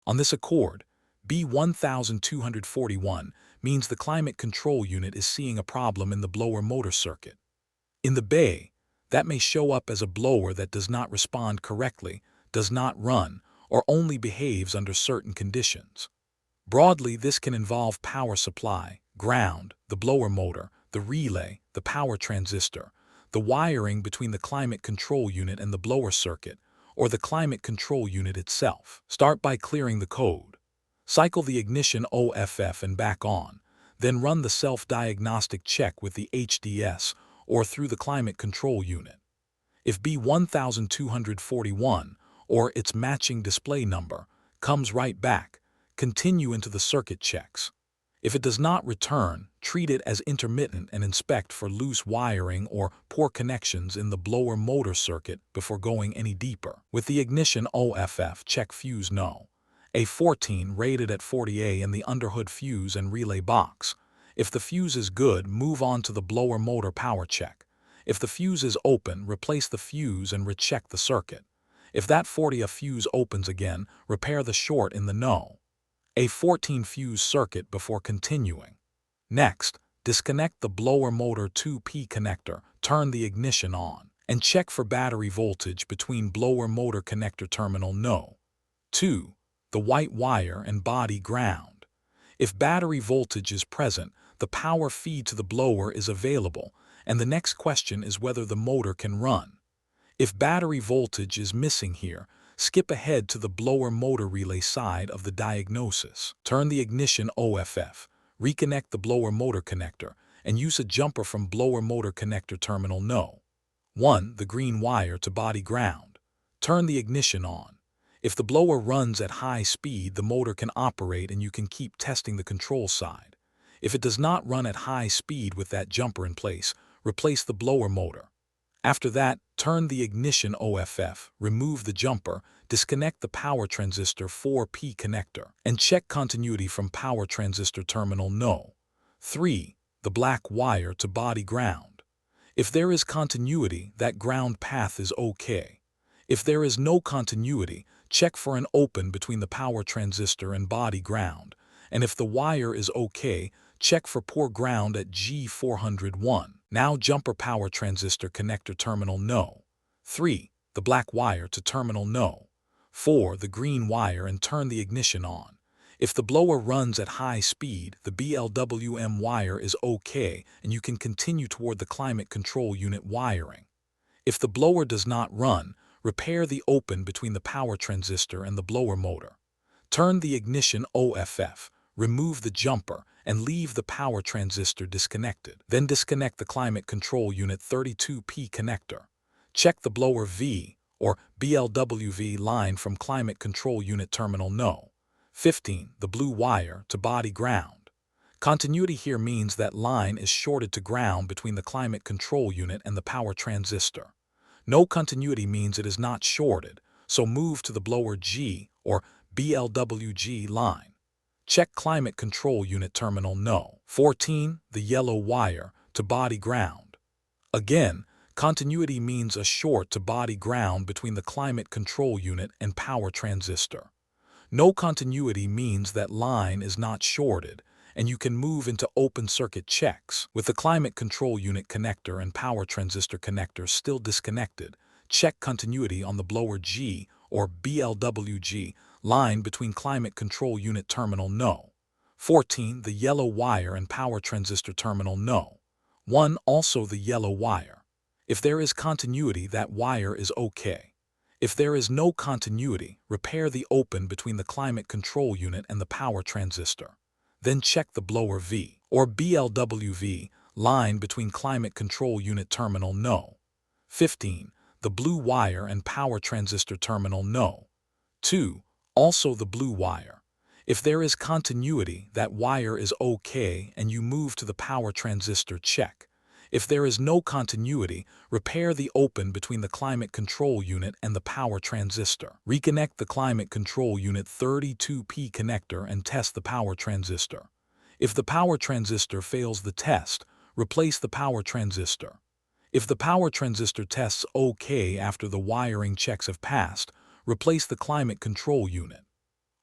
On this accord, B1241 means the climate control unit is seeing a problem in the blower motor circuit. In the bay, that may show up as a blower that does not respond correctly, does not run, or only behaves under certain conditions. Broadly, this can involve power supply, ground, the blower motor, the relay, the power transistor, the wiring between the climate control unit and the blower circuit, or the climate control unit itself. Start by clearing the code. Cycle the ignition OFF and back on, then run the self-diagnostic check with the HDS or through the climate control unit. If B1241, or its matching display number, comes right back, continue into the circuit checks. If it does not return, treat it as intermittent and inspect for loose wiring or poor connections in the blower motor circuit before going any deeper. With the ignition OFF, check fuse No. A14 rated at 40A in the underhood fuse and relay box. If the fuse is good, move on to the blower motor power check. If the fuse is open, replace the fuse and recheck the circuit. If that 40A fuse opens again, repair the short in the No. A14 fuse circuit before continuing. Next, disconnect the blower motor 2P connector, turn the ignition on, and check for battery voltage between blower motor connector terminal No. 2, the white wire and body ground. If battery voltage is present, the power feed to the blower is available, and the next question is whether the motor can run. If battery voltage is missing here, skip ahead to the blower motor relay side of the diagnosis. Turn the ignition OFF, reconnect the blower motor connector, and use a jumper from blower motor connector terminal No. 1, the green wire to body ground. Turn the ignition on. If the blower runs at high speed, the motor can operate and you can keep testing the control side. If it does not run at high speed with that jumper in place, replace the blower motor. After that, turn the ignition OFF, remove the jumper, disconnect the power transistor 4P connector, and check continuity from power transistor terminal No. 3, the black wire to body ground. If there is continuity, that ground path is okay. If there is no continuity, check for an open between the power transistor and body ground, and if the wire is okay, check for poor ground at G401. Now jumper power transistor connector terminal No. 3, the black wire to terminal No. 4, the green wire, and turn the ignition on. If the blower runs at high speed, the BLWM wire is okay and you can continue toward the climate control unit wiring. If the blower does not run, repair the open between the power transistor and the blower motor. Turn the ignition OFF, remove the jumper, and leave the power transistor disconnected. Then disconnect the climate control unit 32P connector. Check the blower V or BLWV line from climate control unit terminal No. 15, the blue wire to body ground. Continuity here means that line is shorted to ground between the climate control unit and the power transistor. No continuity means it is not shorted, so move to the blower G or BLWG line. Check climate control unit terminal No. 14, the yellow wire to body ground. Again, continuity means a short to body ground between the climate control unit and power transistor. No continuity means that line is not shorted, and you can move into open circuit checks. With the climate control unit connector and power transistor connector still disconnected, check continuity on the blower G or BLWG line between climate control unit terminal No. 14, the yellow wire, and power transistor terminal No. 1, also the yellow wire. If there is continuity, that wire is okay. If there is no continuity, repair the open between the climate control unit and the power transistor. Then check the blower V or BLWV line between climate control unit terminal No. 15, the blue wire, and power transistor terminal No. 2, also the blue wire. If there is continuity, that wire is okay and you move to the power transistor check. If there is no continuity, repair the open between the climate control unit and the power transistor. Reconnect the climate control unit 32P connector and test the power transistor. If the power transistor fails the test, replace the power transistor. If the power transistor tests okay after the wiring checks have passed, replace the climate control unit.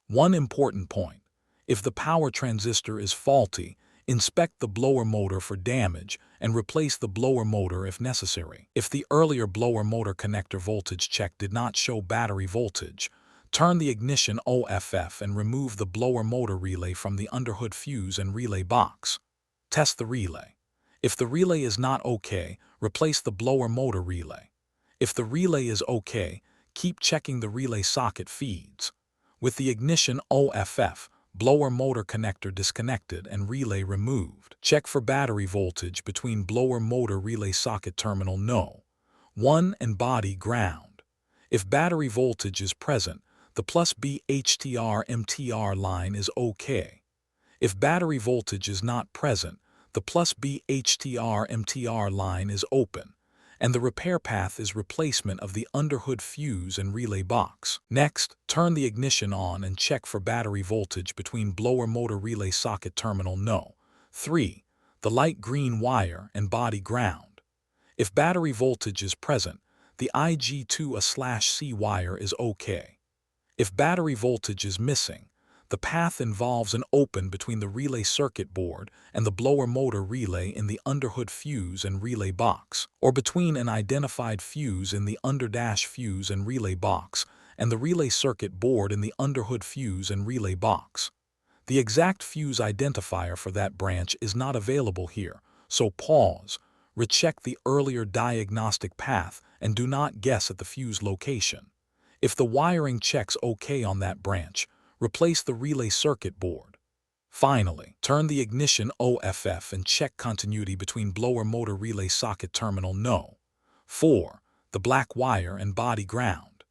One important point: if the power transistor is faulty, inspect the blower motor for damage and replace the blower motor if necessary. If the earlier blower motor connector voltage check did not show battery voltage, turn the ignition OFF and remove the blower motor relay from the underhood fuse and relay box. Test the relay. If the relay is not okay, replace the blower motor relay. If the relay is okay, keep checking the relay socket feeds. With the ignition OFF, blower motor connector disconnected and relay removed, check for battery voltage between blower motor relay socket terminal No. 1 and body ground. If battery voltage is present, the plus B HTR-MTR line is okay. If battery voltage is not present, the plus B HTR-MTR line is open, and the repair path is replacement of the underhood fuse and relay box. Next, turn the ignition on and check for battery voltage between blower motor relay socket terminal No. 3, the light green wire and body ground. If battery voltage is present, the IG2A/C wire is okay. If battery voltage is missing, the path involves an open between the relay circuit board and the blower motor relay in the underhood fuse and relay box, or between an identified fuse in the under- fuse and relay box and the relay circuit board in the underhood fuse and relay box. The exact fuse identifier for that branch is not available here, so pause, recheck the earlier diagnostic path, and do not guess at the fuse location. If the wiring checks okay on that branch, replace the relay circuit board. Finally, turn the ignition OFF and check continuity between blower motor relay socket terminal No. 4, the black wire and body ground.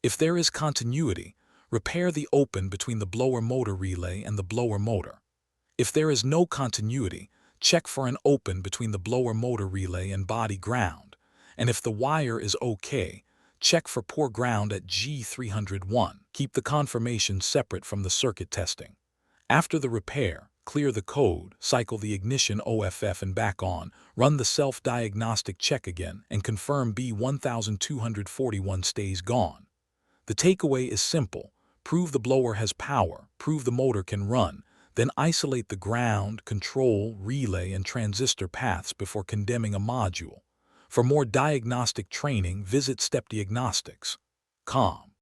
If there is continuity, repair the open between the blower motor relay and the blower motor. If there is no continuity, check for an open between the blower motor relay and body ground, and if the wire is okay, check for poor ground at G301. Keep the confirmation separate from the circuit testing. After the repair, clear the code, cycle the ignition OFF and back on, run the self-diagnostic check again, and confirm B1241 stays gone. The takeaway is simple: prove the blower has power, prove the motor can run, then isolate the ground, control, relay, and transistor paths before condemning a module. For more diagnostic training, visit stepdiagnostics.com.